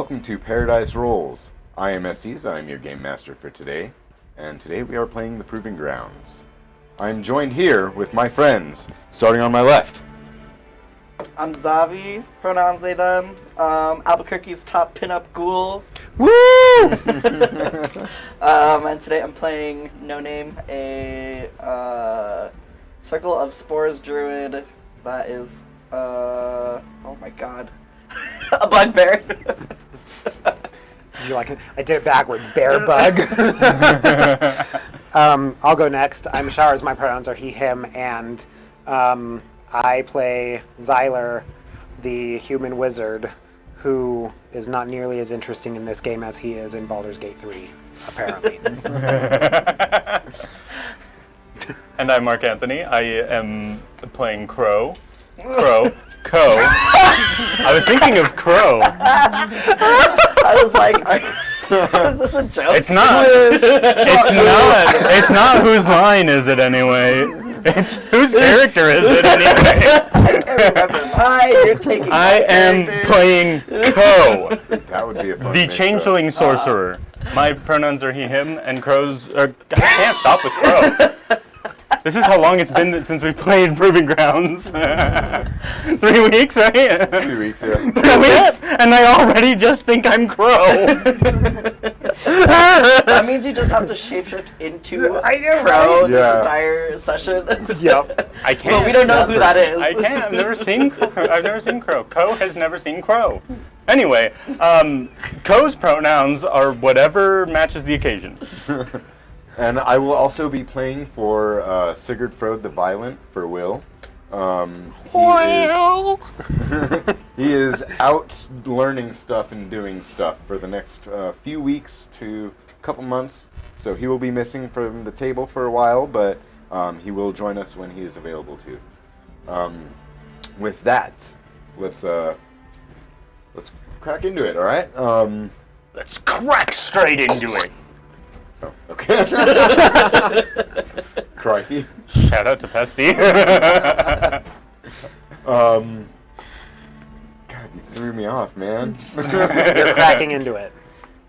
welcome to Paradise Rolls. I am Estes, I am your game master for today, and today we are playing the Proving Grounds. I am joined here with my friends, starting on my left. I'm Zavi, pronouns they, them. Albuquerque's top pinup ghoul. Woo! And today I'm playing No Name, a Circle of Spores druid that is, oh my god, a bugbear. You like it? I did it backwards. Bear bug. I'll go next. I'm Showers. My pronouns are he, him, and I play Zyler, the human wizard, who is not nearly as interesting in this game as he is in Baldur's Gate 3, apparently. And I'm Mark Anthony. I am playing Crow. Co. I was thinking of Crow. I was like, is this a joke? It's not. It's not whose line is it anyway. It's whose character is it anyway. I can't remember. You're taking I am playing Co. That would be a fun The changeling sorcerer. My pronouns are he, him, and Crow's are... I can't stop with Crow. This is how long it's been since we played Proving Grounds. 3 weeks, right? 3 weeks, yeah. 3 weeks, and I already just think I'm Crow. That means you just have to shapeshift into Crow this entire session. Yep. I can't. But we don't know who that is. I can't. I've never seen Crow. Co has never seen Crow. Anyway, Co's pronouns are whatever matches the occasion. And I will also be playing for Sigurd Frode the Violent for Will. He is out learning stuff and doing stuff for the next few weeks to a couple months. So he will be missing from the table for a while, but he will join us when he is available to. With that, let's crack into it, all right? Let's crack straight into it. Oh, okay. Crikey. Shout out to Pesty. God, you threw me off, man. You're cracking into it.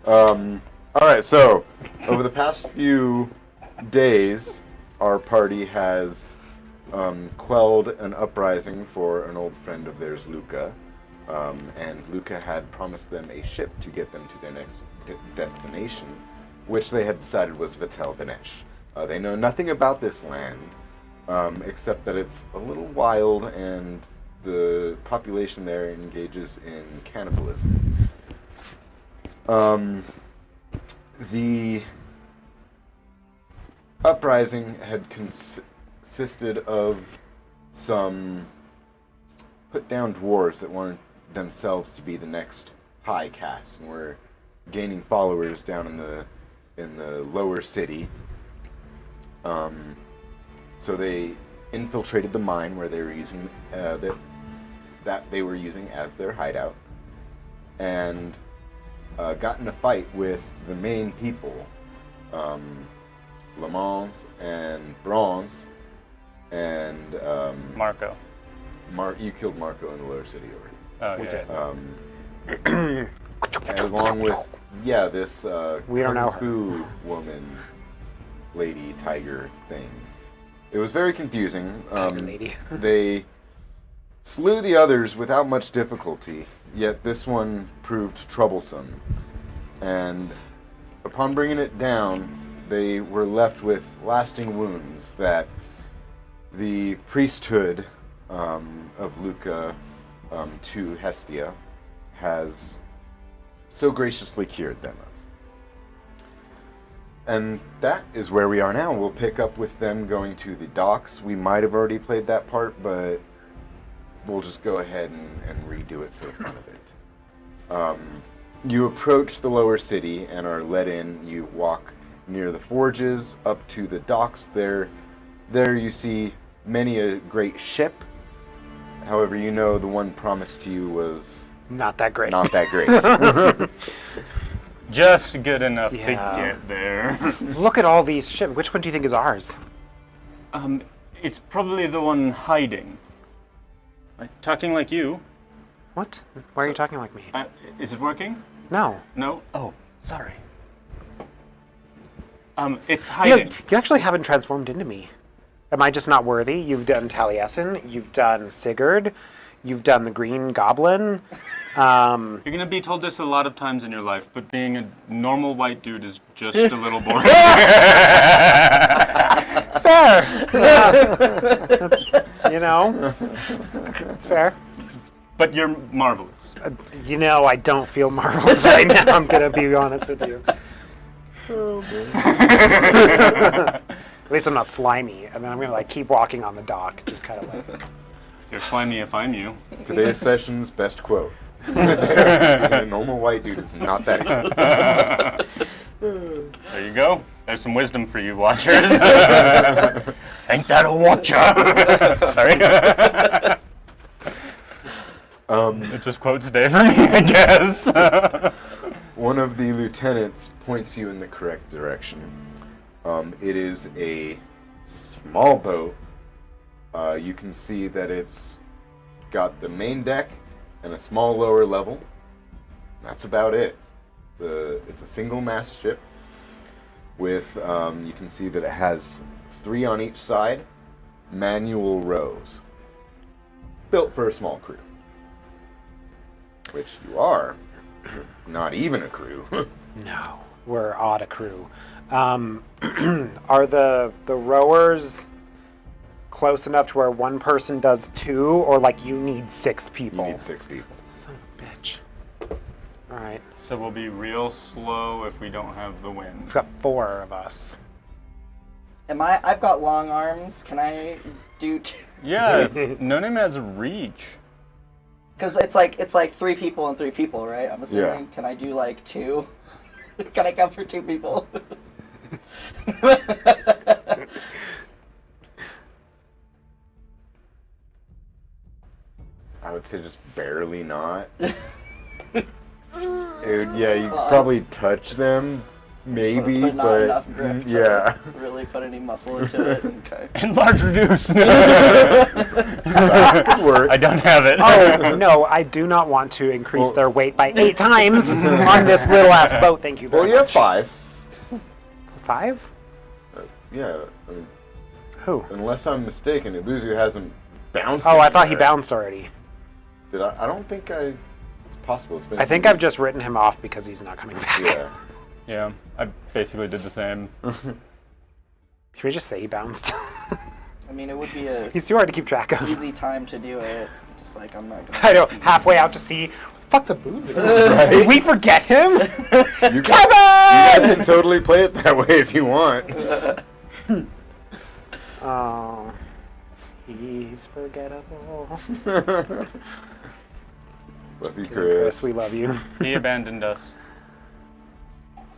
Alright, so, over the past few days, our party has quelled an uprising for an old friend of theirs, Luca. And Luca had promised them a ship to get them to their next destination, which they had decided was Vitel Vinesh. They know nothing about this land, except that it's a little wild and the population there engages in cannibalism. The uprising had consisted of some put-down dwarves that wanted themselves to be the next high caste and were gaining followers down in the lower city. So they infiltrated the mine where they were using that they were using as their hideout, and got in a fight with the main people, Le Mans and Bronze, and Marco. You killed Marco in the lower city already. Oh, We yeah. did. And along with this We don't know Kung Fu woman, lady, tiger thing. It was very confusing. Tiger lady. They slew the others without much difficulty, yet this one proved troublesome. And upon bringing it down, they were left with lasting wounds that the priesthood of Luca to Hestia has so graciously cured them of. And that is where we are now. We'll pick up with them going to the docks. We might have already played that part, but we'll just go ahead and redo it for the fun of it. You approach the lower city and are let in. You walk near the forges up to the docks. There you see many a great ship. However, you know the one promised to you was Not that great. not that great. Just good enough to Yeah. get there. Look at all these ships. Which one do you think is ours? It's probably the one hiding. Talking like you. What? Why are you talking like me? Is it working? No. No? Oh, sorry. It's You, hiding. you actually haven't transformed into me. Am I just not worthy? You've done Taliesin, you've done Sigurd, you've done the Green Goblin. You're gonna be told this a lot of times in your life, but being a normal white dude is just a little boring. Fair. You know, it's fair. But you're marvelous. You know, I don't feel marvelous right now. I'm gonna be honest with you. At least I'm not slimy, and then I'm gonna like keep walking on the dock, just kind of like. You're slimy if I'm you. Today's session's best quote. A normal white dude is not that exciting. There you go. There's some wisdom for you watchers. Ain't that a watcher? Sorry. It's just quotes day for me, I guess. One of the lieutenants points you in the correct direction. It is a small boat. You can see that it's got the main deck and a small lower level. That's about it. It's a single mast ship with, you can see that it has 3 on each side, manual rows. Built for a small crew. Which you are. Not even a crew. No, we're odd a crew. Are the rowers close enough to where one person does 2, or like you need 6 people? You need 6 people. Son of a bitch. All right, So we'll be real slow if we don't have the wind. we've got 4 of us. I've got long arms. Can I do 2? Yeah, No Name has reach. Because it's like 3 people and 3 people, right? I'm assuming. Yeah. Can I do like 2? Can I come for 2 people? I would say just barely not. Yeah, you could probably touch them, maybe, but not enough grip to yeah. really put any muscle into it. Okay. Enlarge reduce. Could work. I don't have it. Oh no, I do not want to increase Well- their weight by 8 times on this little ass boat. Thank you very Well, you have much. 5. 5? Yeah, I mean, Who? unless I'm mistaken, Ibuzu hasn't bounced. Oh, I thought he anywhere. bounced already. Did I? I don't think I. It's possible. It's been. I think I've just written him off because he's not coming back. Yeah. Yeah, I basically did the same. Should we just say he bounced? I mean, it would be a He's too hard to keep track of. easy time to do it. Just like I'm not gonna. I know, halfway out to sea. Fuck's a boozer? Did we forget him? You Kevin! guys can totally play it that way if you want. Oh, he's forgettable. Love you, Chris, Chris. we love you. He abandoned us.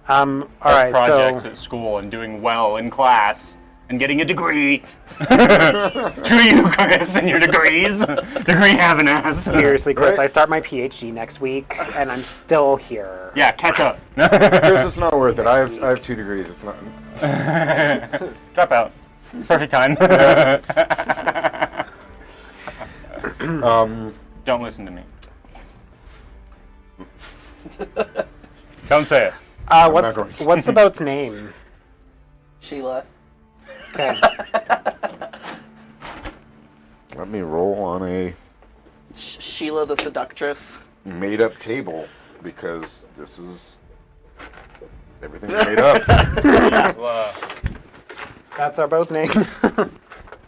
All right, Projects so at school and doing well in class and getting a degree. Screw you, Chris, and your degrees. Degree having ass. seriously, Chris, Right? I start my PhD next week, and I'm still here. Yeah, catch up. Chris, it's not worth it. I have 2 degrees. It's not. Drop out. It's perfect time. Don't listen to me. Don't say it. not going to. What's the boat's name? Sheila. Okay. Let me roll on a Sheila the seductress. made-up table because this is everything's made up. That's our boat's name.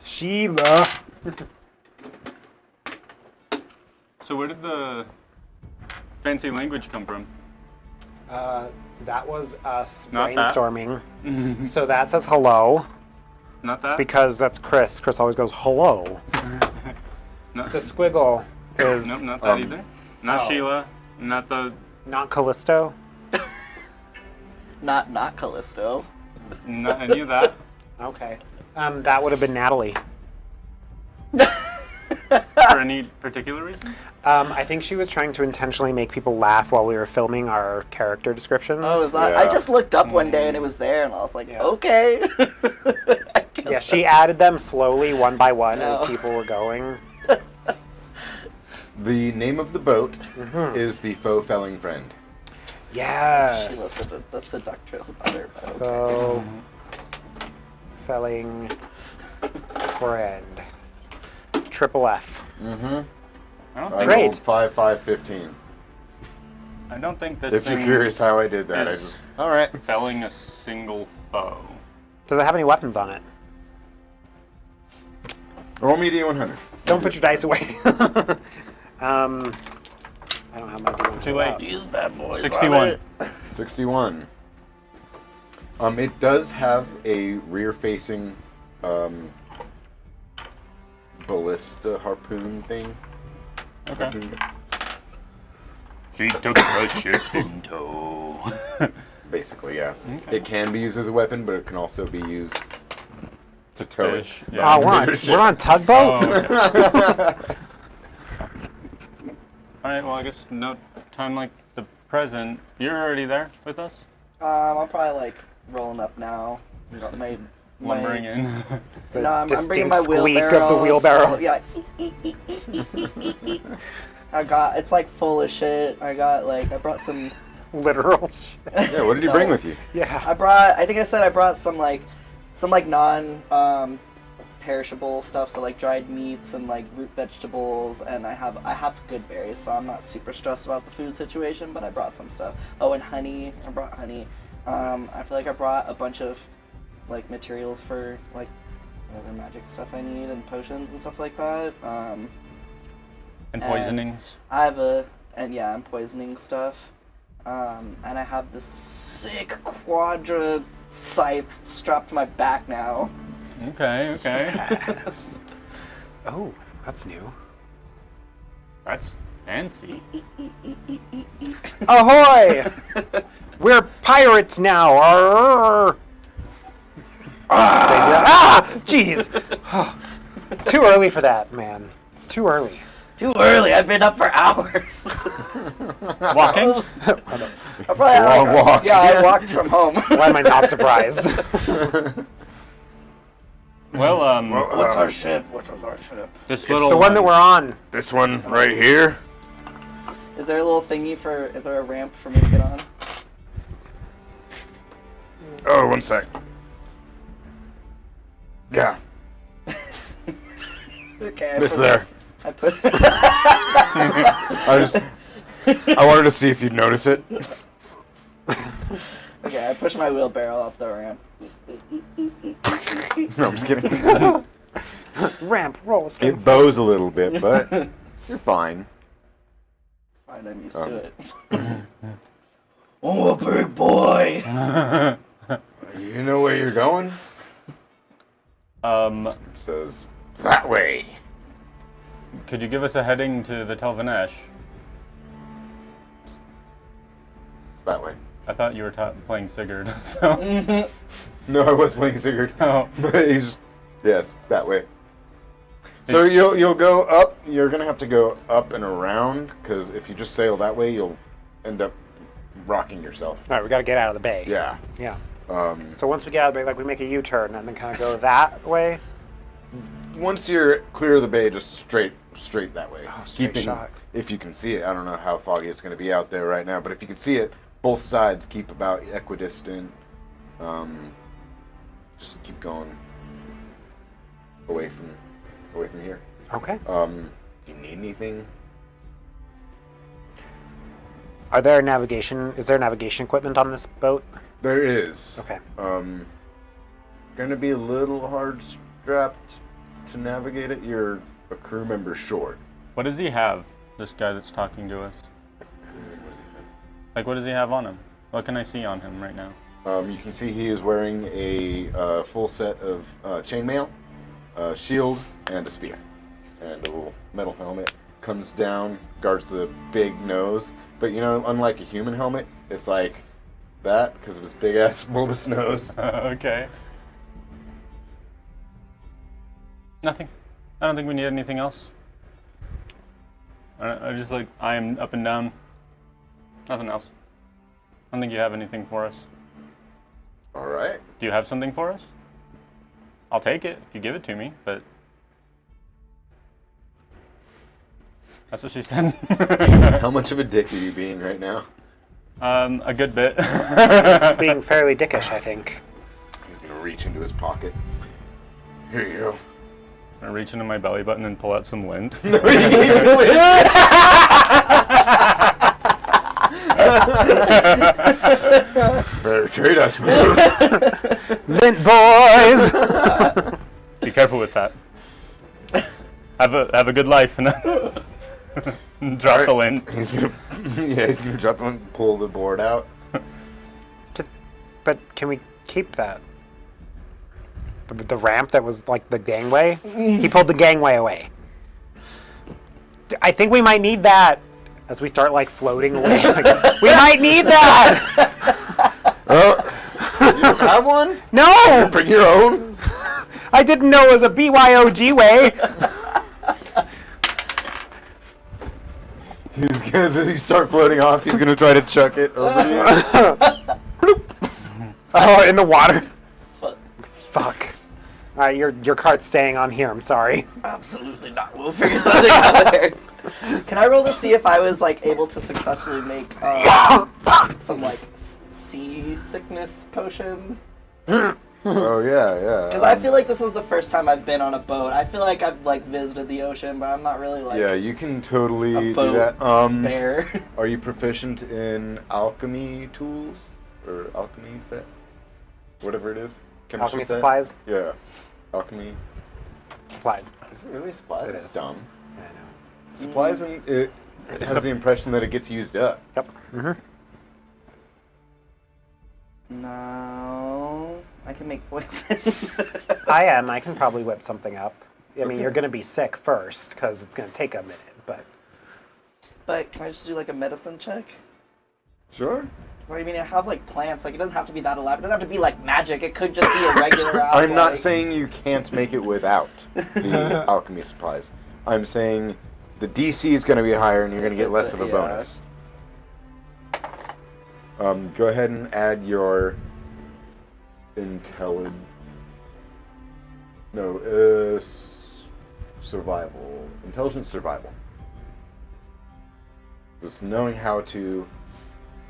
Sheila. So where did the fancy language come from? That was us Not that. brainstorming. So that says hello Not that? because that's Chris. Chris always goes hello. No, The squiggle is nope, not that either. Not oh. Sheila. Not the... not Callisto. Not Callisto. Not any of that. Okay. That would have been Natalie. For any particular reason? I think she was trying to intentionally make people laugh while we were filming our character descriptions. Oh, is that? Yeah. I just looked up one day and it was there, and I was like, Yeah. okay. I guess Yeah, she added them slowly, one by one, No. as people were going. The name of the boat is the Faux Felling Friend. Yes. She listed the seductress better, but okay. So, felling friend. Triple F. Mm-hmm. I don't I think. Great. rolled 5, 5, 15. I don't think this If thing you're curious how I did that, I is just... Alright. felling a single foe. Does it have any weapons on it? Roll me D100. Don't put your dice away. I don't have my D100 Too late. out. These bad boys. 61. 61. It does have a rear-facing ballista harpoon thing. Okay. Harpoon. She took the ship in tow. Basically, yeah. Okay. It can be used as a weapon, but it can also be used to tow it. Fish. Oh, we're on tugboat? Oh, okay. Alright, well, I guess no time like the present. You're already there with us? I'm probably like rolling up now. My Lumbering in. The No, I'm bringing my distinct squeak wheelbarrow. of the wheelbarrow. Yeah. It's like full of shit. I brought some. Literal shit. Yeah, what did you bring with you? Yeah. I brought some non perishable stuff, so like dried meats and like root vegetables, and I have good berries, so I'm not super stressed about the food situation, but I brought some stuff. Oh, and honey. I brought honey. I feel like I brought a bunch of like materials for like whatever magic stuff I need and potions and stuff like that. And poisonings. I'm poisoning stuff. And I have this sick quadra scythe strapped to my back now. Okay. Yes. Oh, that's new. That's fancy. Ahoy! We're pirates now. Arr! Jeez. Too early for that, man. It's too early. Too early. I've been up for hours. Walking? I probably Long walk. Yeah, I walked from home. Why am I not surprised? Well, What's our ship? What was our ship? this It's little the one that we're on. This one right here. Is there a little thingy is there a ramp for me to get on? Oh, one sec. Yeah, Okay. it's there. I put. I wanted to see if you'd notice it. Okay, I pushed my wheelbarrow up the ramp. No, I'm just kidding. Ramp, roll, It skates. bows a little bit, but you're fine. It's fine. I'm used to it. Oh, a big boy. You know where you're going? Says that way. Could you give us a heading to the Telvanesh? It's that way. I thought you were playing Sigurd, so. No, I was playing Sigurd. Oh. But he's yes, that way. So you'll go up. You're gonna have to go up and around because if you just sail that way, you'll end up rocking yourself. All right, we got to get out of the bay. Yeah. Yeah. Um, So once we get out of the bay, like we make a U-turn and then kind of go that way. once you're clear of the bay, just straight that way. Oh, straight Keeping, shot. if you can see it. I don't know how foggy it's going to be out there right now, but if you can see it, both sides keep about equidistant. Just keep going away from here. Okay. Do you need anything? Is there navigation equipment on this boat? There is. Okay. Gonna be a little hard strapped to navigate it. You're a crew member short. What does he have, this guy that's talking to us? Like, what does he have on him? What can I see on him right now? You can see he is wearing a full set of chainmail, shield, and a spear. And a little metal helmet. Comes down, guards the big nose. But you know, unlike a human helmet, it's like that because of his big ass bulbous nose. Okay. Nothing. I don't think we need anything else. I just I am up and down. Nothing else. I don't think you have anything for us. Alright. Do you have something for us? I'll take it if you give it to me, but... That's what she said. How much of a dick are you being right now? A good bit. He's being fairly dickish, I think. He's gonna reach into his pocket. Here you go. I reach into my belly button and pull out some lint. Fair trade, I suppose. Lint boys! Be careful with that. Have a good life and drop the lint. He's gonna drop the lint, pull the board out. But can we keep that? The ramp that was like the gangway? He pulled the gangway away. I think we might need that as we start like floating away. We might need that! You don't have one? No! Bring your own. I didn't know it was a BYOG way. As you start floating off, he's gonna try to chuck it over you. Oh, in the water. Fuck. All right, your cart's staying on here. I'm sorry. Absolutely not. We'll figure something out there. Can I roll to see if I was like able to successfully make some like seasickness potion? Oh yeah. Because I feel like this is the first time I've been on a boat. I feel like I've like visited the ocean, but I'm not really like Yeah, you can totally a boat do that. bear. Are you proficient in alchemy tools or alchemy set? Whatever it is. Chemistry Alchemy set? supplies? Yeah. Alchemy. Supplies. Is it really supplies? It It's is. dumb. I know. Supplies, and it has the impression that it gets used up. Yep. Mm-hmm. No, I can make poison. I can probably whip something up. I mean, Okay. you're going to be sick first because it's going to take a minute, but... But can I just do like a medicine check? Sure. So, I mean, I have like plants. Like it doesn't have to be that elaborate. It doesn't have to be like magic. It could just be a regular ass. I'm not like- saying you can't make it without the alchemy supplies. I'm saying the DC is going to be higher and you're going to get It's less a- of a yeah. bonus. Go ahead and add your survival. Intelligence survival. It's knowing how to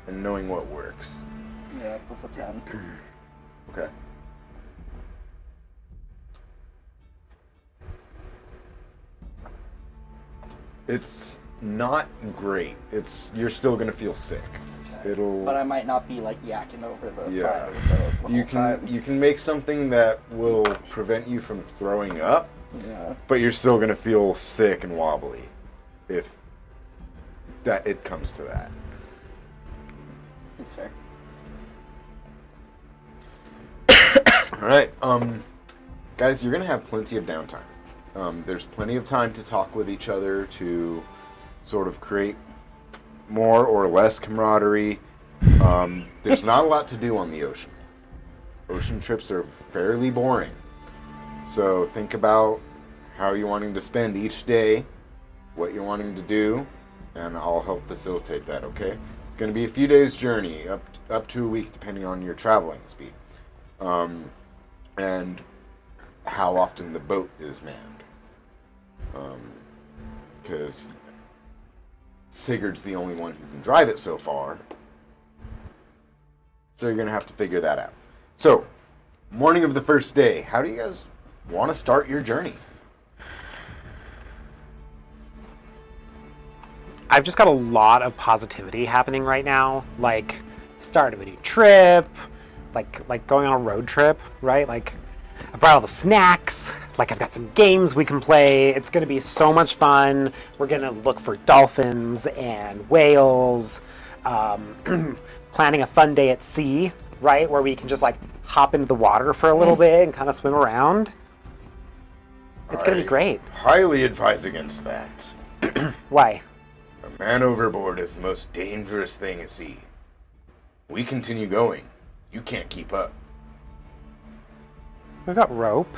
and knowing what works. Yeah, that's a 10. Okay. It's not great. You're still gonna feel sick. It'll. But I might not be like yakking over the Yeah. side of the whole You can time. make something that will prevent you from throwing up, Yeah. but you're still gonna feel sick and wobbly if that it comes to that. Seems fair. All right, guys, you're gonna have plenty of downtime. There's plenty of time to talk with each other to sort of create more or less camaraderie. There's not a lot to do on the ocean. Ocean trips are fairly boring. So think about how you're wanting to spend each day, what you're wanting to do, and I'll help facilitate that, okay? It's going to be a few days' journey, up to a week, depending on your traveling speed. And how often the boat is manned. Because Sigurd's the only one who can drive it so far. So you're going to have to figure that out. So, morning of the first day, how do you guys want to start your journey? I've just got a lot of positivity happening right now. Like, start of a new trip, like going on a road trip, right? Like, I brought all the snacks. Like, I've got some games we can play. It's going to be so much fun. We're going to look for dolphins and whales. Planning a fun day at sea, right? Where we can just, like, hop into the water for a little bit and kind of swim around. It's going to be great. Highly advise against that. Why? A man overboard is the most dangerous thing at sea. We continue going. You can't keep up. We've got rope.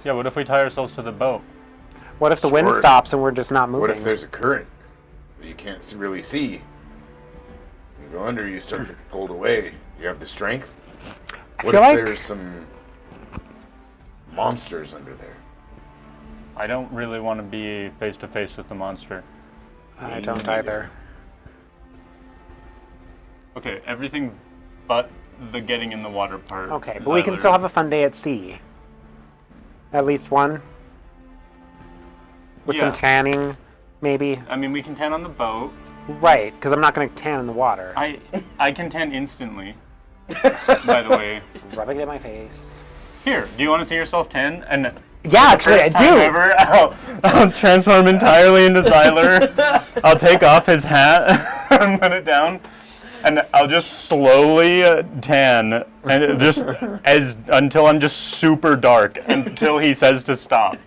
Yeah, what if we tie ourselves to the boat? What if the wind Sure. stops and we're just not moving? What if there's a current that you can't really see? You go under, you start to get pulled away. You have the strength? What feel if like- there's some monsters under there? I don't really want to be face to face with the monster. I don't either. Okay, everything but the getting in the water part. Okay, but we can still have a fun day at sea. At least one. With some tanning, maybe. I mean, we can tan on the boat. Right, because I'm not going to tan in the water. I can tan instantly. By the way. Rubbing it in my face. Here, do you want to see yourself tan? And yeah, actually, I do. Ever, I'll transform entirely into Zyler. I'll take off his hat and put it down, and I'll just slowly tan, and just until I'm just super dark until he says to stop.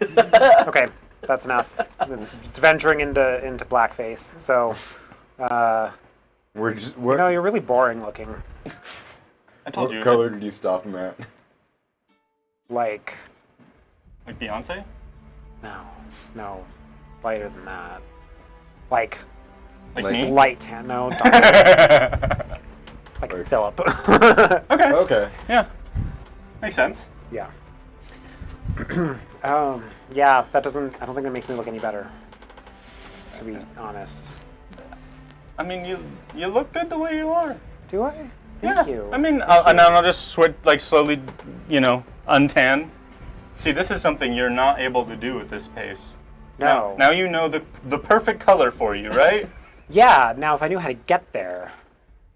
Okay, that's enough. It's venturing into blackface. So, We're just. What you're really boring looking. I told you. What color did you stop him at? Like Beyonce? No, lighter than that. Like me? light tan. No, like Philip. Okay. Okay. Yeah. Makes sense. Yeah. Yeah, that doesn't. I don't think that makes me look any better. To be honest. I mean, you look good the way you are. Do I? Thank you. I mean, and I'll just switch, slowly, untan. See, this is something you're not able to do at this pace. No. Now you know the perfect color for you, right? Yeah. Now, if I knew how to get there,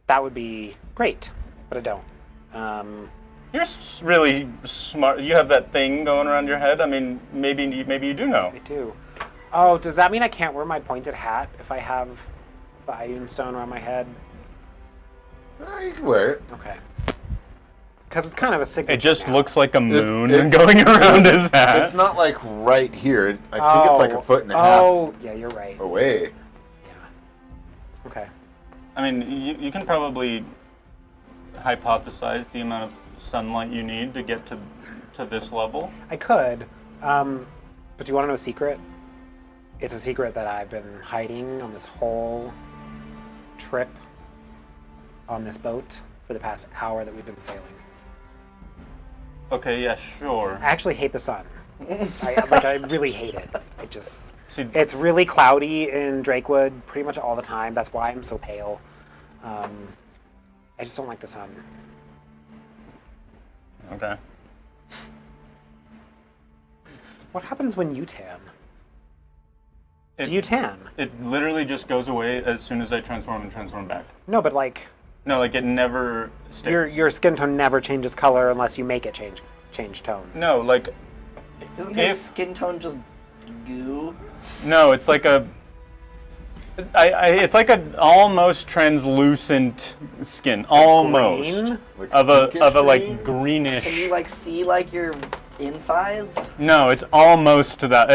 that would be great. But I don't. You're really smart. You have that thing going around your head. I mean, maybe you do know. I do. Oh, does that mean I can't wear my pointed hat if I have the Ioun stone around my head? You can wear it. Okay. Because it's kind of a signature. It just now. looks like a moon it's- going around his hat. It's not like right here. I think it's like a foot and a half Oh, yeah, you're right. away. Yeah. Okay. I mean, you can probably hypothesize the amount of sunlight you need to get to this level. I could. But do you want to know a secret? It's a secret that I've been hiding on this whole trip on this boat for the past hour that we've been sailing. Okay, yeah, sure. I actually hate the sun. I really hate it. See, It's really cloudy in Drakewood pretty much all the time. That's why I'm so pale. I just don't like the sun. okay. What happens when you tan? Do you tan? It literally just goes away as soon as I transform and transform back. No, but like No, it never sticks. your skin tone never changes color unless you make it change tone. No, Isn't his skin tone just goo? no, it's like it's like an almost translucent skin, almost Green? Like of a pinkish green? like greenish. Can you see your insides? No, it's almost to that.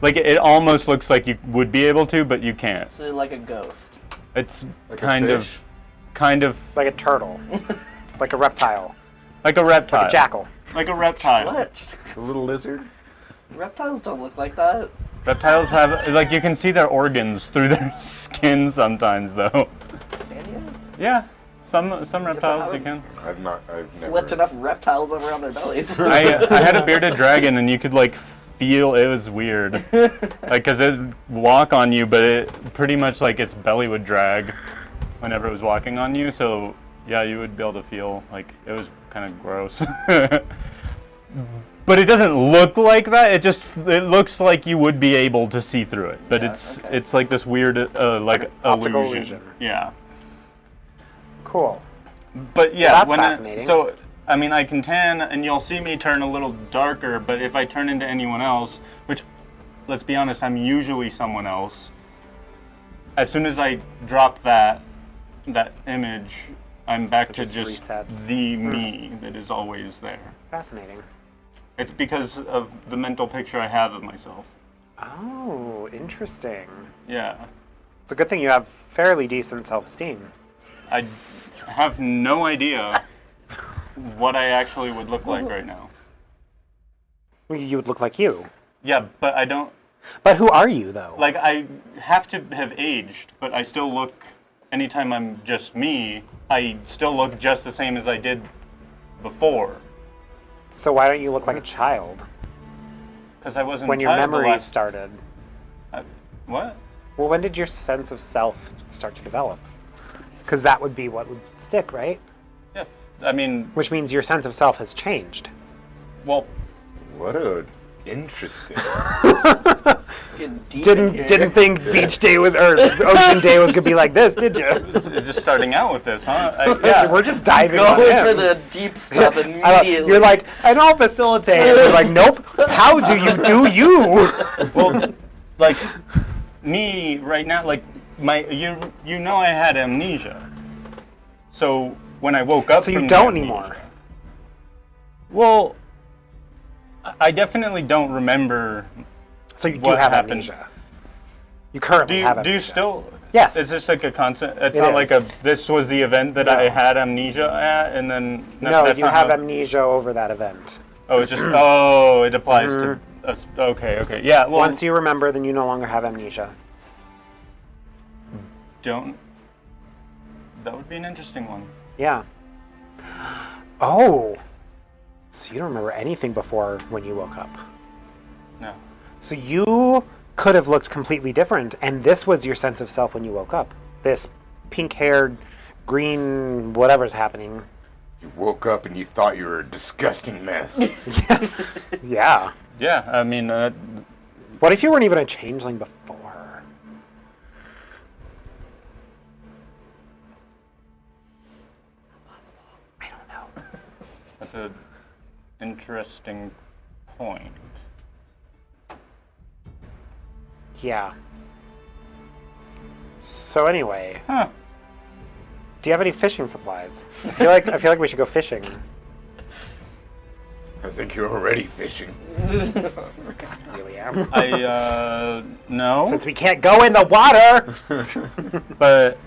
It almost looks like you would be able to, but you can't. So you're like a ghost. It's Like a kind of fish? Like a turtle. Like a reptile. like a reptile. Like a jackal. Like a reptile. What? A little lizard? Reptiles don't look like that. Reptiles have you can see their organs through their skin sometimes, though. Can you? Yeah, some reptiles you haven't- can. I've never. Flipped enough reptiles over on their bellies. I had a bearded dragon, and you could feel it was weird, because it'd walk on you, but it pretty much its belly would drag whenever it was walking on you. So yeah, you would be able to feel it was kind of gross. But it doesn't look like that. It looks like you would be able to see through it. But Yeah, it's okay. it's like this weird optical illusion. Yeah. Cool. But yeah, Well, that's fascinating. So I mean, I can tan, and you'll see me turn a little darker. But if I turn into anyone else, which, let's be honest, I'm usually someone else. As soon as I drop that image, I'm back to just just resets. the me that is always there. Fascinating. It's because of the mental picture I have of myself. Oh, interesting. Yeah. It's a good thing you have fairly decent self-esteem. I have no idea what I actually would look like right now. You would look like you. Yeah, but I don't... But who are you, though? I have to have aged, but I still look... Anytime I'm just me, I still look just the same as I did before. So why don't you look like a child? Because I wasn't When a your child the memories last... started. What? Well, when did your sense of self start to develop? Because that would be what would stick, right? Yeah. I mean, Which means your sense of self has changed. well, What a interesting. Getting deep in here. Didn't think beach day was or ocean day was gonna be like this, did you? it's just starting out with this, huh? Yeah. We're just diving on Going in. for the deep stuff I love- immediately. You're like, and I'll facilitate. And you're like, nope. How do you do you? Well, like me right now, like you know I had amnesia. So when I woke up, So you from don't the anymore. amnesia- Well, I definitely don't remember. So you do What have happened? amnesia. You currently have amnesia. Do you still? Yes. Is this like a constant? It's It not like is. this was the event that No. I had amnesia at, and then No, that's you not have how- amnesia over that event. Oh, it's just it applies to us. Okay, yeah. Well, Once you remember, then you no longer have amnesia. don't. That would be an interesting one. Yeah. Oh. So you don't remember anything before when you woke up. No. So you could have looked completely different, and this was your sense of self when you woke up. This pink-haired, green, whatever's happening. You woke up and you thought you were a disgusting mess. Yeah. Yeah, I mean, What if you weren't even a changeling before? I don't know. that's an interesting point. Yeah. So anyway, Huh. do you have any fishing supplies? I feel like we should go fishing. I think you're already fishing. Really am. No. Since we can't go in the water. But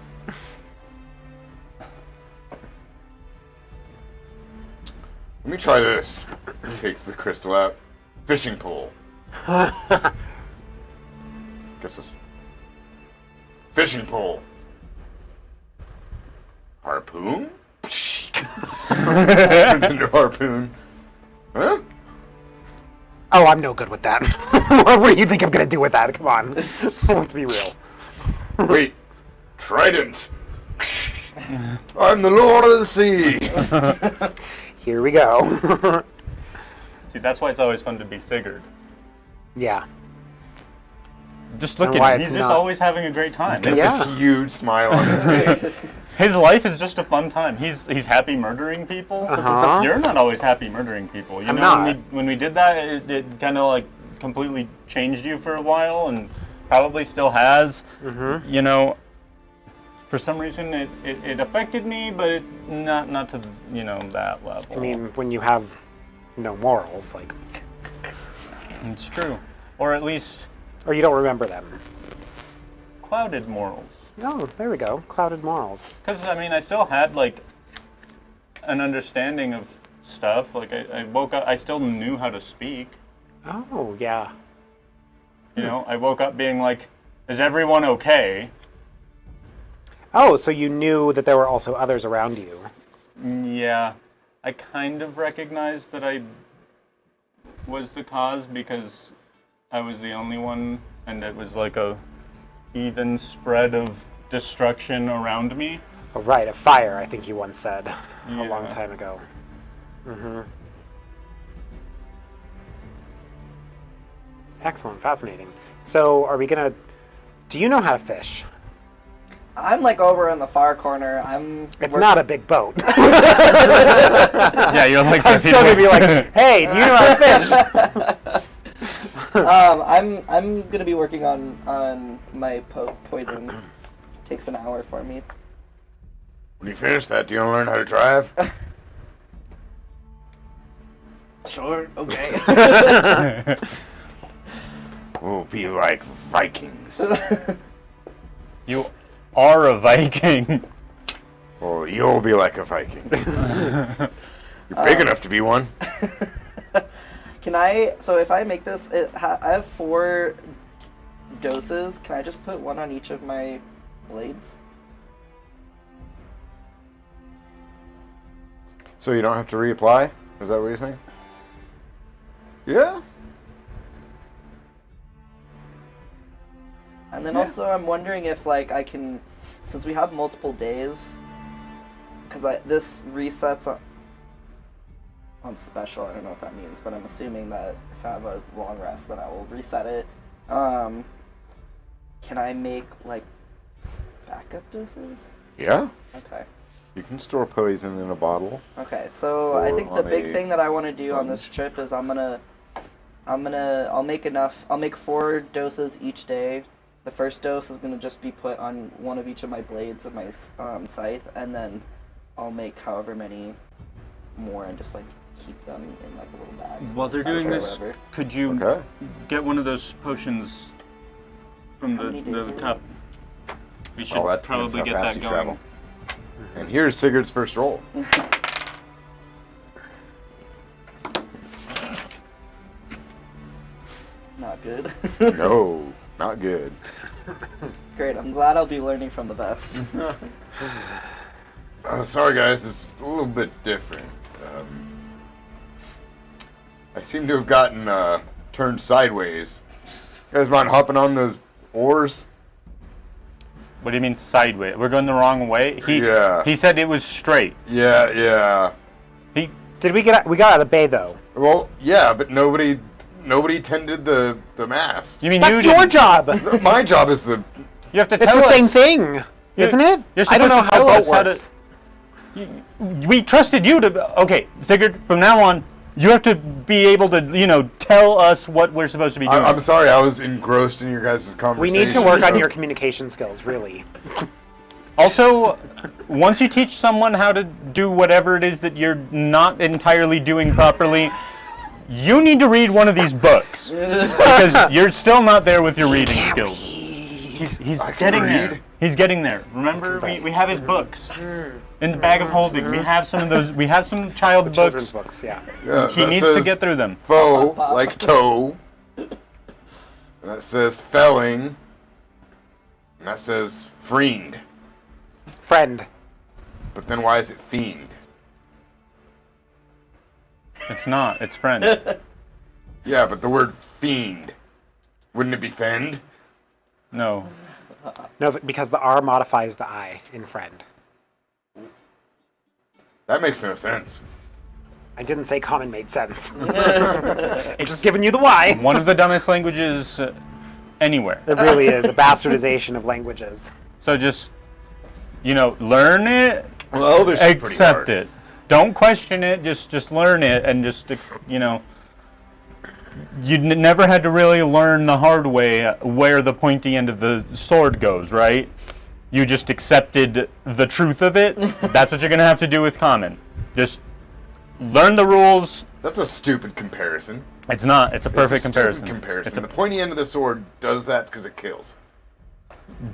Let me try this. Takes the crystal out. Fishing pole. Guess this. Fishing pole. Harpoon? Turns into harpoon. Huh? Oh, I'm no good with that. What do you think I'm gonna do with that? Come on. Let's be real. Wait. Trident. I'm the Lord of the Sea. Here we go. see, that's why it's always fun to be Sigurd. Yeah. Just look And why at him. it's He's just not. always having a great time. Gets Yeah. this huge smile on his face. His life is just a fun time. He's happy murdering people. Uh-huh. You're not always happy murdering people. You I'm know, not. when we did that, it kind of like completely changed you for a while, and probably still has. Mm-hmm. You know, for some reason it affected me, but not to that level. I mean, when you have no morals, like, it's true, or at least or you don't remember them. clouded morals. Oh, there we go. Clouded morals. Because, I mean, I still had, like, an understanding of stuff. Like, I woke up, I still knew how to speak. Oh, yeah. You know, I woke up being like, is everyone okay? Oh, so you knew that there were also others around you. Yeah. I kind of recognized that I was the cause because I was the only one, and it was like a even spread of destruction around me. Oh, right, a fire, I think you once said a long Yeah. time ago. Mm-hmm. Excellent, fascinating. So, are we gonna... Do you know how to fish? I'm like over in the far corner. It's not a big boat. Yeah, you're like I'm still gonna be like, hey, do you know how to fish? I'm gonna be working on my poison. Takes an hour for me. When you finish that, do you want to learn how to drive? Sure. Okay. We'll be like Vikings. You are a Viking. Well, you'll be like a Viking. You're big enough to be one. Can I? So if I make this, I have 4 doses. Can I just put one on each of my blades? So you don't have to reapply? Is that what you're saying? Yeah? And then also, I'm wondering if like I can since we have multiple days, because this resets on special. I don't know what that means, but I'm assuming that if I have a long rest, then I will reset it. Can I make like backup doses? Yeah. Okay. You can store poison in a bottle. Okay, so I Or think the on big a thing that I want to do on this sponge. trip is I'll make 4 doses each day. The first dose is gonna just be put on one of each of my blades of my scythe, and then I'll make however many more and just like keep them in like a little bag. While they're Satchel doing or this, whatever. could you Okay. get one of those potions from How many days the are cup? We should Oh, that depends probably how get fast that you going. travel. And here's Sigurd's first roll. Not good. No, not good. Great. I'm glad I'll be learning from the best. Sorry guys, it's a little bit different. I seem to have gotten turned sideways. You guys mind hopping on those oars? What do you mean sideways? We're going the wrong way? Yeah. He said it was straight. Yeah. We got out of the bay though? Well, yeah, but nobody tended the mast. You mean That's you your didn't? job. My job is the. You have to It's tell the us. same thing, isn't it? You're I don't know supposed to how tell boat us how to- works. We trusted you to. Okay, Sigurd. From now on, you have to be able to, tell us what we're supposed to be doing. I'm sorry, I was engrossed in your guys' We conversation. need to work on so- your communication skills, really. Also, once you teach someone how to do whatever it is that you're not entirely doing properly, you need to read one of these books because you're still not there with your reading skills. He's I can getting there. read. He's getting there. Remember, we have his books in the bag of holding. We have some of those. We have some child Children's books. books, yeah. Yeah, He that needs to says get through them. Foe, like toe. And that says felling. And that says friend. Friend. But then why is it fiend? It's not. It's friend. Yeah, but the word fiend. Wouldn't it be fend? No. No, because the R modifies the I in friend. That makes no sense. I didn't say common made sense. It's just giving you the Y. One of the dumbest languages anywhere. It really is a bastardization of languages. So just, learn it, Well, Elvish is pretty accept hard. it. Don't question it. Just learn it, and just you never had to really learn the hard way where the pointy end of the sword goes, right? You just accepted the truth of it. That's what you're gonna have to do with common. Just learn the rules. That's a stupid comparison. It's not. It's a perfect It's a comparison. stupid comparison. It's a The pointy end of the sword does that because it kills.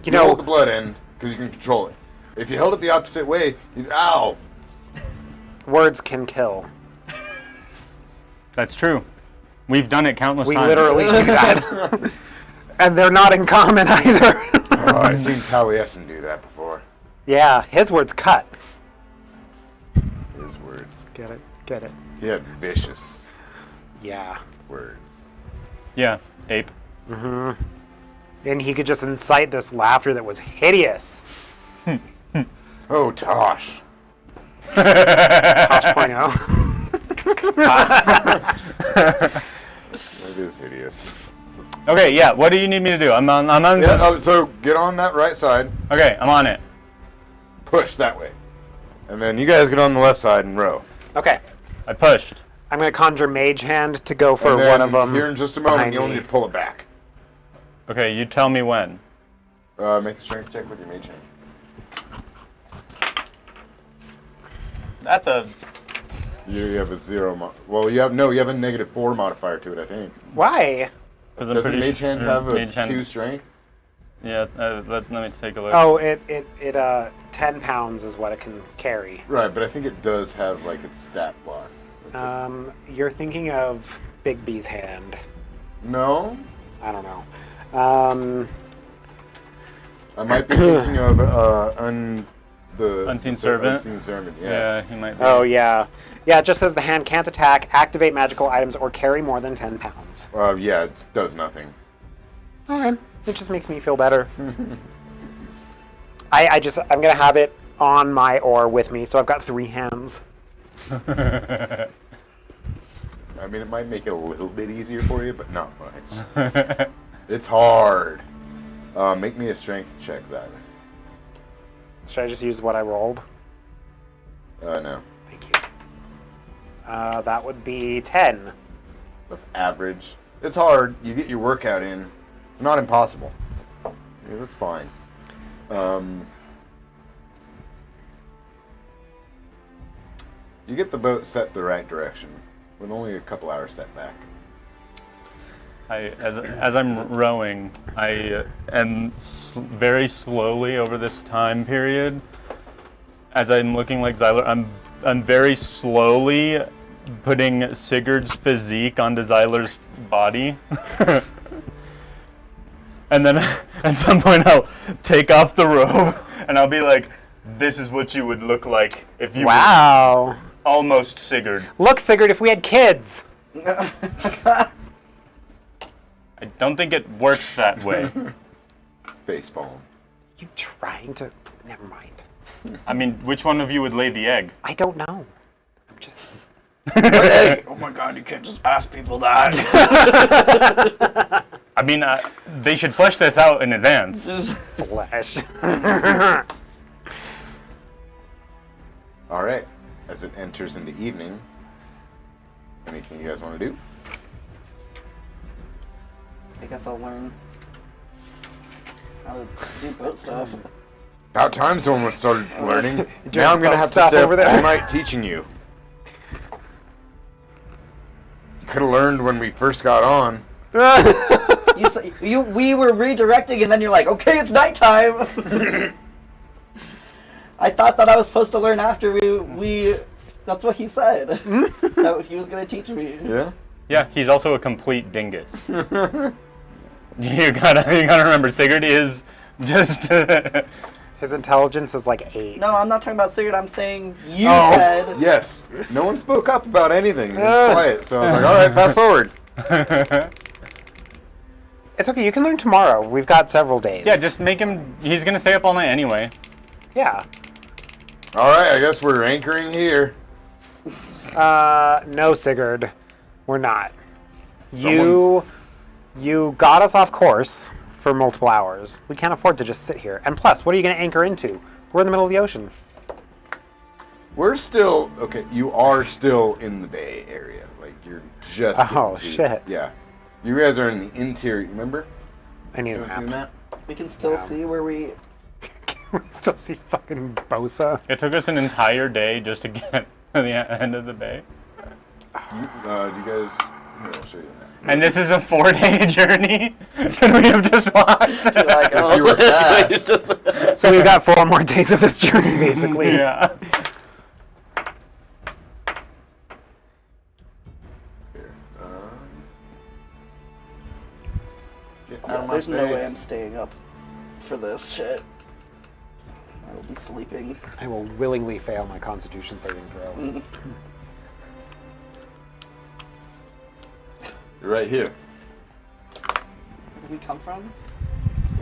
You You hold know, the blood end because you can control it. If you held it the opposite way, you'd ow. words can kill. That's true. We've done it countless We times. literally do that. And they're not in common either. Oh, I've seen Taliesin do that before. Yeah, his words cut. His words. Get it? Get it. He had vicious Yeah. words. Yeah, ape. And he could just incite this laughter that was hideous. Oh, Tosh. Tosh.0. That is hideous. Okay, yeah. What do you need me to do? I'm on. Yeah, so get on that right side. Okay, I'm on it. Push that way. And then you guys get on the left side and row. Okay. I pushed. I'm going to conjure Mage Hand to go for And then one of them. Here in just a moment, behind you'll me. need to pull it back. Okay, you tell me when. Make a strength check with your mage hand. That's a. You have a 0 well, you have a -4 modifier to it, I think. Why? Because I'm Doesn't pretty mage hand sure- have a Mage Hand- 2 strength? Yeah, let me take a look. Oh, it 10 pounds is what it can carry. Right, but I think it does have like its stat block. You're thinking of Big B's hand. No, I don't know. I might be thinking of the Unseen Servant? Unseen Servant, Yeah, yeah. he might be. Oh, yeah. Yeah, it just says the hand can't attack, activate magical items, or carry more than 10 pounds. Yeah, it does nothing. All right. It just makes me feel better. I'm gonna have it on my oar with me, so I've got 3 hands. I mean, it might make it a little bit easier for you, but not much. It's hard. Make me a strength check, Zyler. Should I just use what I rolled? No. Thank you. That would be 10. That's average. It's hard. You get your workout in. It's not impossible. Yeah, that's fine. You get the boat set the right direction with only a couple hours setback. As I'm rowing, I am very slowly over this time period. As I'm looking like Zyler, I'm very slowly putting Sigurd's physique onto Zyler's body. And then at some point I'll take off the robe and I'll be like, this is what you would look like if you Wow. were almost Sigurd. Look, Sigurd, if we had kids. I don't think it works that way. Facepalm. You trying to... Never mind. I mean, which one of you would lay the egg? I don't know. I'm just... Oh my god, you can't just ask people that. I mean, they should flesh this out in advance. Flesh. All right. As it enters into evening, anything you guys want to do? I guess I'll learn how to do boat stuff. About time someone started learning. Doing Now I'm going to have to stuff stay over up there. all night teaching you. You could have learned when we first got on. We were redirecting, and then you're like, okay, it's nighttime. I thought that I was supposed to learn after we. That's what he said. That he was gonna teach me. Yeah? Yeah, he's also a complete dingus. You gotta remember, Sigurd is just. His intelligence is like 8. No, I'm not talking about Sigurd. I'm saying you said. Yes. No one spoke up about anything. It was quiet. So I was like, all right, fast forward. It's okay, you can learn tomorrow. We've got several days. Yeah, just make him. He's gonna stay up all night anyway. Yeah. All right, I guess we're anchoring here. No, Sigurd. We're not. You got us off course for multiple hours. We can't afford to just sit here. And plus, what are you going to anchor into? We're in the middle of the ocean. We're still okay. You are still in the bay area. Like you're just. Oh, into- shit. Yeah, you guys are in the interior. Remember? I need You a ever seen map. that? We can still see where we. We still see fucking Bosa. It took us an entire day just to get to the end of the bay. Do you guys? Here, I'll show you that. And this is a 4-day journey that we have just walked. Like, If you were fast. So we've got 4 more days of this journey, basically. Yeah. Here, get out of my There's no face. way I'm staying up for this shit. I will be sleeping. I will willingly fail my Constitution saving throw. You're right here. Where did we come from?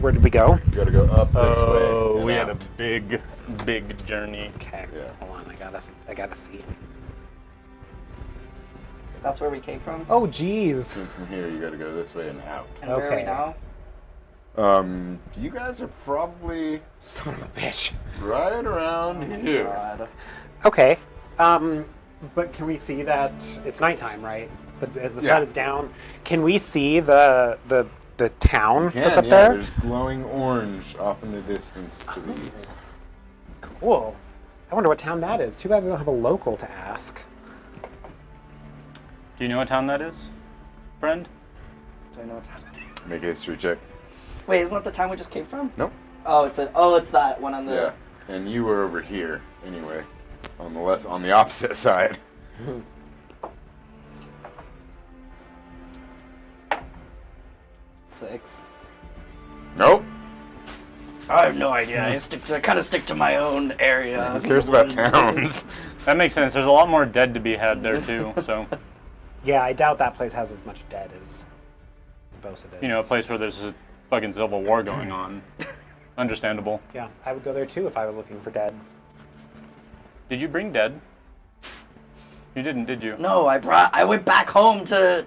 Where did we go? You gotta go up this way. Oh, and we had a out. big journey. Okay. Yeah. Hold on, I gotta see. That's where we came from? Oh, jeez. And from here, you gotta go this way and out. And where are we Okay. now? You guys are probably Son of a bitch. right around here. God. Okay. But can we see that it's nighttime, right? But as the sun Yeah. is down, can we see the town Can, that's up yeah, there? there's glowing orange off in the distance to the east. Cool. I wonder what town that is. Too bad we don't have a local to ask. Do you know what town that is, friend? Do I know what time it is? Make a history check. Wait, isn't that the town we just came from? Nope. It's that one on the. Yeah. And you were over here, anyway. On the left, on the opposite side. Six. Nope. I have no idea. I kind of stick to my own area. Who cares about towns? That makes sense. There's a lot more dead to be had there too. So, Yeah, I doubt that place has as much dead as Bosa did. you know, a place where there's a fucking civil war going on. Understandable. Yeah, I would go there too if I was looking for dead. Did you bring dead? You didn't, did you? No, I went back home to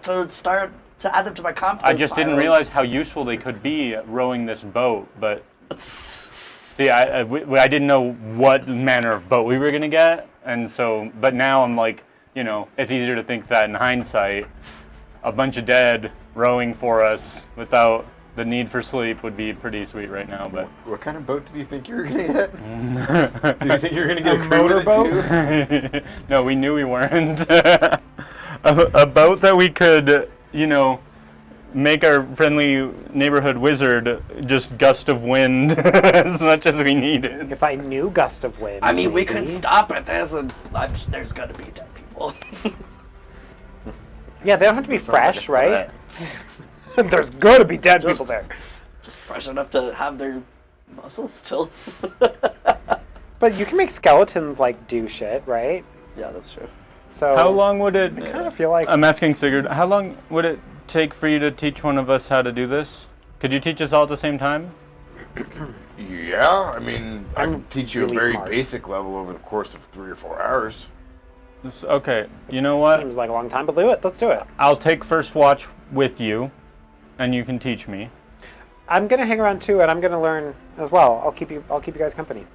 add them to my compost I just didn't pile. realize how useful they could be rowing this boat, but see, I didn't know what manner of boat we were gonna get, and so, but now I'm like, you know, it's easier to think that in hindsight, a bunch of dead rowing for us without the need for sleep would be pretty sweet right now, but... What kind of boat did you think you were going to get? Did you think you were going to get a crew with it too? No, we knew we weren't. A boat that we could, you know, make our friendly neighborhood wizard just gust of wind as much as we needed. If I knew gust of wind. I mean, we maybe. could stop it. There's gonna be dead people. Yeah, they don't have to be Sounds like fresh, a right? threat. There's gonna be dead people there. Just fresh enough to have their muscles still. But you can make skeletons like do shit, right? Yeah, that's true. So How long would it... I kind of feel like I'm asking Sigurd, how long would it take for you to teach one of us how to do this? Could you teach us all at the same time? Yeah, I mean, I I'm can teach you really a very smart. basic level over the course of 3 or 4 hours. Okay, you know what? seems like a long time, but do it. Let's do it. I'll take first watch with you, and you can teach me. I'm gonna hang around too, and I'm gonna learn as well. I'll keep you guys company.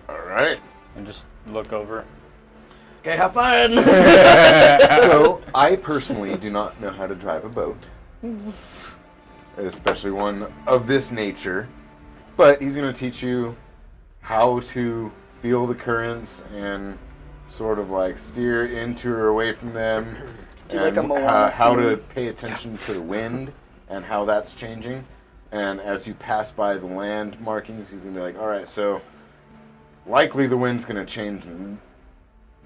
All right. And just look over. Okay, have fun. So, I personally do not know how to drive a boat, especially one of this nature, but he's going to teach you how to feel the currents and sort of like steer into or away from them, Do like a and Moana how to scene. pay attention to the wind and how that's changing. And as you pass by the land markings, he's going to be like, all right, so likely the wind's going to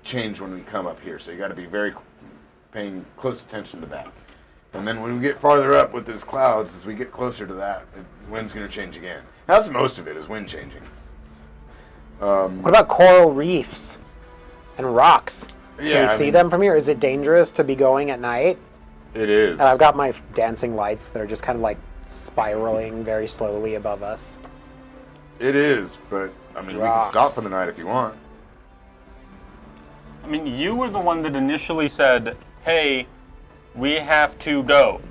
change when we come up here, so you got to be paying close attention to that. And then when we get farther up with those clouds, as we get closer to that, the wind's going to change again. That's most of it, is wind changing. What about coral reefs and rocks? Can Yeah, you I see mean- them from here? Is it dangerous to be going at night? It is. And I've got my dancing lights that are just kind of like spiraling very slowly above us. It is, but I mean, we can Rocks. stop for the night if you want. I mean, you were the one that initially said, hey, we have to go.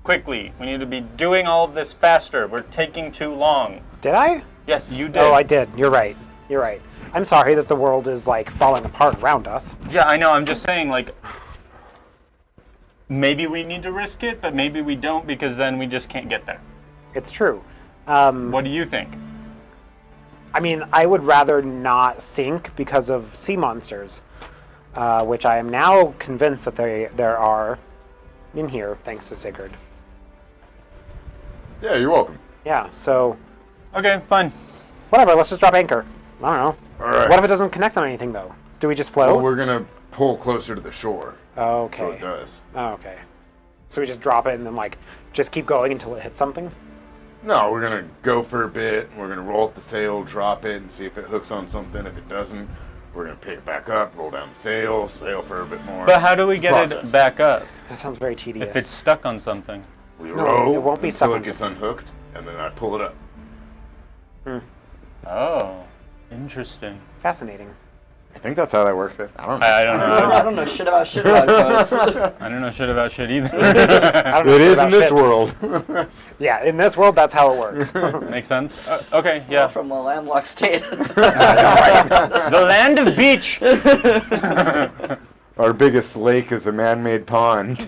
Quickly. We need to be doing all of this faster. We're taking too long. Did I? Yes, you did. Oh, I did. You're right. You're right. I'm sorry that the world is like falling apart around us. Yeah, I know. I'm just saying, like, maybe we need to risk it, but maybe we don't because then we just can't get there. It's true. What do you think? I mean, I would rather not sink because of sea monsters, which I am now convinced that there are in here, thanks to Sigurd. Yeah, you're welcome. Yeah, so Okay, fine. whatever, let's just drop anchor. I don't know. All right. What if it doesn't connect on anything, though? Do we just float? Well, we're going to pull closer to the shore, so it Okay. does. Okay. So we just drop it and then, like, just keep going until it hits something? No, we're going to go for a bit. We're going to roll up the sail, drop it, and see if it hooks on something. If it doesn't, we're going to pick it back up, roll down the sail, sail for a bit more. But how do we It's a get process. it back up That sounds very tedious. if it's stuck on something? We No, row it won't be stuck until on it gets unhooked, and then I pull it up. Oh, interesting. Fascinating. I think that's how that works. I don't know. I don't know. I don't know shit about boats. I don't know shit about shit either. I don't know It shit is about in this ships. world. Yeah, in this world, that's how it works. Makes sense. Okay, yeah. From a landlocked state. The land of beach. Our biggest lake is a man-made pond.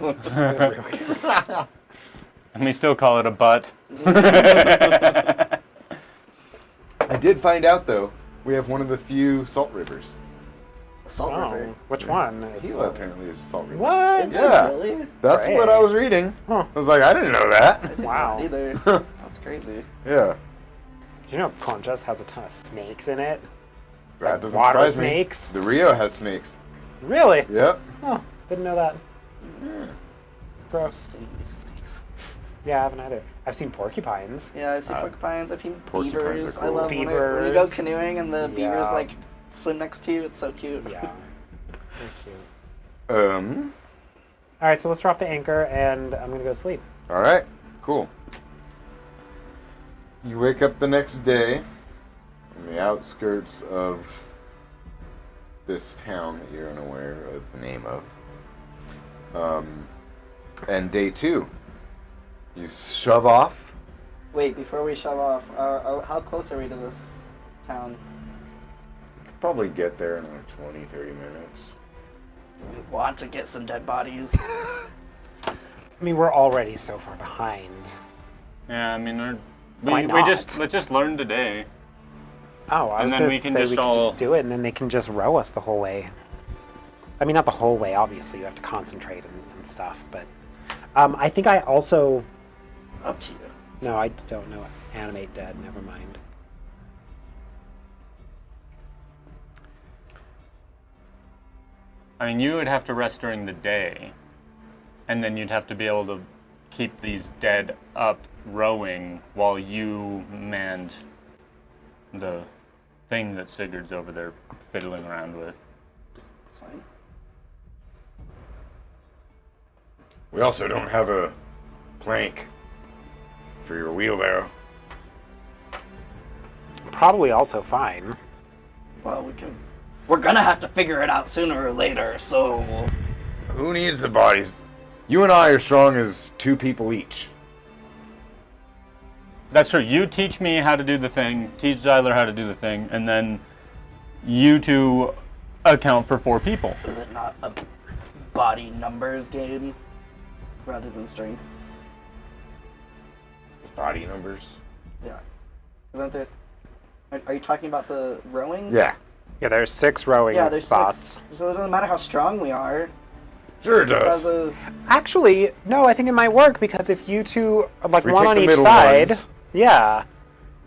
And we still call it a butt. I did find out, though, we have one of the few salt rivers. Salt Oh, River. which one? Is, Gila apparently is a salt river. what? Is Yeah. it really? That's Great. what I was reading. Huh. I was like, I didn't know that. Wow. Not either. That's crazy. Yeah. Do you know Conchas has a ton of snakes in it? That doesn't water surprise snakes? me. The Rio has snakes. Really? Yep. Oh, didn't know that. Gross. Snakes. Yeah, I haven't either. I've seen porcupines. Yeah, I've seen porcupines. I've seen Porcupines are beavers. I cool. love when you go Beavers. canoeing and the beavers Yeah. like swim next to you. It's so cute. Yeah. They're cute. All All right, so let's drop the anchor, and I'm gonna go sleep. right. Cool. You wake up the next day on the outskirts of this town that you're unaware of the name of. And day 2, you shove off. Wait, before we shove off, how close are we to this town? Probably get there in like 20, 30 minutes. We want to get some dead bodies. I mean, we're already so far behind. Yeah, I mean, Why let's not? just learn today. Oh, I And was then going we to can say just we can all- just do it, and then they can just row us the whole way. I mean, not the whole way, obviously. You have to concentrate and stuff, but... I think I also... Up to you. No, I don't know. Animate dead, never mind. I mean, you would have to rest during the day, and then you'd have to be able to keep these dead up rowing while you manned the thing that Sigurd's over there fiddling around with. That's fine. We also don't have a plank for your wheelbarrow. Probably also fine. Well, we're gonna have to figure it out sooner or later, so... Who needs the bodies? You and I are strong as 2 people each. That's true. You teach me how to do the thing, teach Zyler how to do the thing, and then you 2 account for 4 people. Is it not a body numbers game rather than strength? Body numbers? Yeah. Isn't there... Are you talking about the rowing? Yeah. Yeah, there's 6 rowing Yeah, there's spots. 6. So it doesn't matter how strong we are. Sure it Just have does. the- Actually, no, I think it might work because if you 2, like We one take on the each middle side, ones. yeah,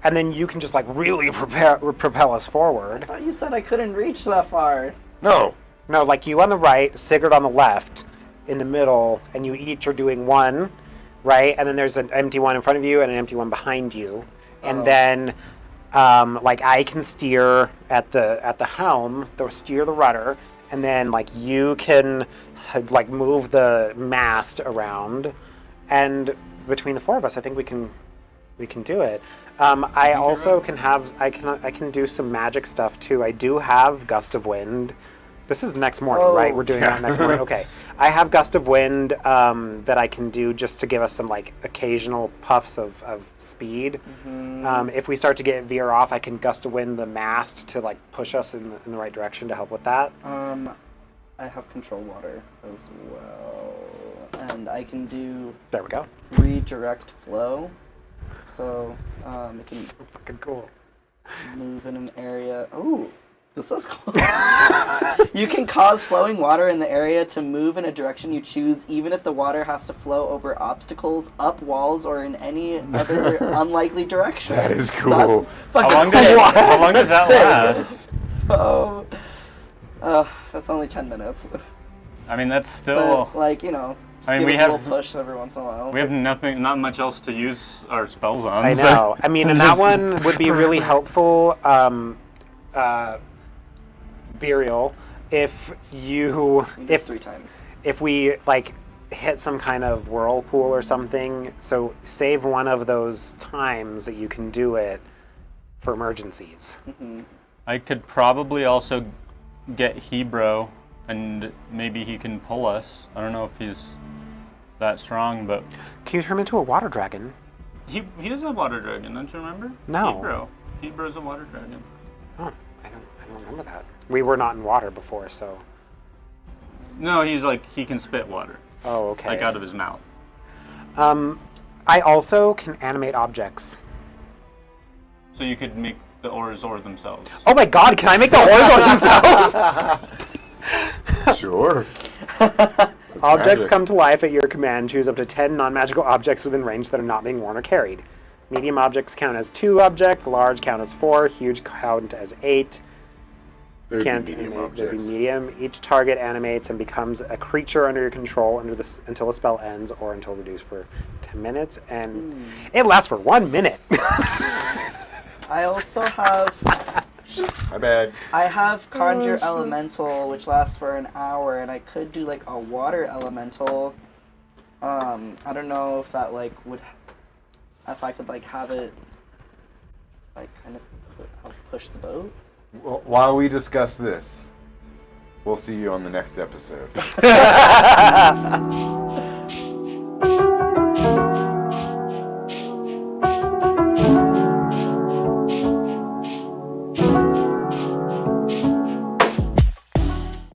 and then you can just like really propel us I forward. thought you said I couldn't reach that far. No. No, like you on the right, Sigurd on the left, in the middle, and you each are doing one, right? And then there's an empty one in front of you and an empty one behind you, and Oh. then like I can steer at the helm, steer the rudder, and then like you can like move the mast around, and between the 4 of us, I think we can do it. I also can have I can do some magic stuff too. I do have Gust of Wind. This is next morning, Oh. right? We're doing that next morning. Okay. I have Gust of Wind that I can do just to give us some like occasional puffs of speed. If we start to veer off, I can Gust of Wind the mast to like push us in the right direction to help with that. I have control water as well, and I can do There we go. redirect flow, so it can Fucking cool. move in an area. Ooh, this is cool. You can cause flowing water in the area to move in a direction you choose, even if the water has to flow over obstacles, up walls, or in any other unlikely direction. That is cool. That's fucking How long does that sick. last? That's only 10 minutes. I mean, that's still... But, like, you know, just I mean, give we us a have- little push every once in a while. We have not much else to use our spells on. I so- know. I mean, and that one would be really helpful, Burial, if You can do 3 times. if we like hit some kind of whirlpool or something, so save one of those times that you can do it for emergencies. I could probably also get Hebro, and maybe he can pull us. I don't know if he's that strong, but Can you turn him into a water dragon? he is a water dragon, don't you remember? No. Hebro's a water dragon. Oh, I don't remember that. We were not in water before, so. No, he's like, he can spit water, Oh, okay. like out of his mouth. I also can animate objects. So you could make the Orzor themselves. Oh my god, can I make the Orzor themselves? Sure. Objects magic. come to life at your command. Choose up to 10 non-magical objects within range that are not being worn or carried. Medium objects count as 2 objects, large count as 4, huge count as 8. There'd be Can't medium animate, there'd be objects. medium. Each target animates and becomes a creature under your control until the spell ends or until reduced for 10 minutes. And it lasts for 1 minute. I also have My bad. Conjure Elemental, which lasts for an hour, and I could do like a Water Elemental. I don't know if that like would, if I could like have it like kind of help push the boat. While we discuss this, we'll see you on the next episode.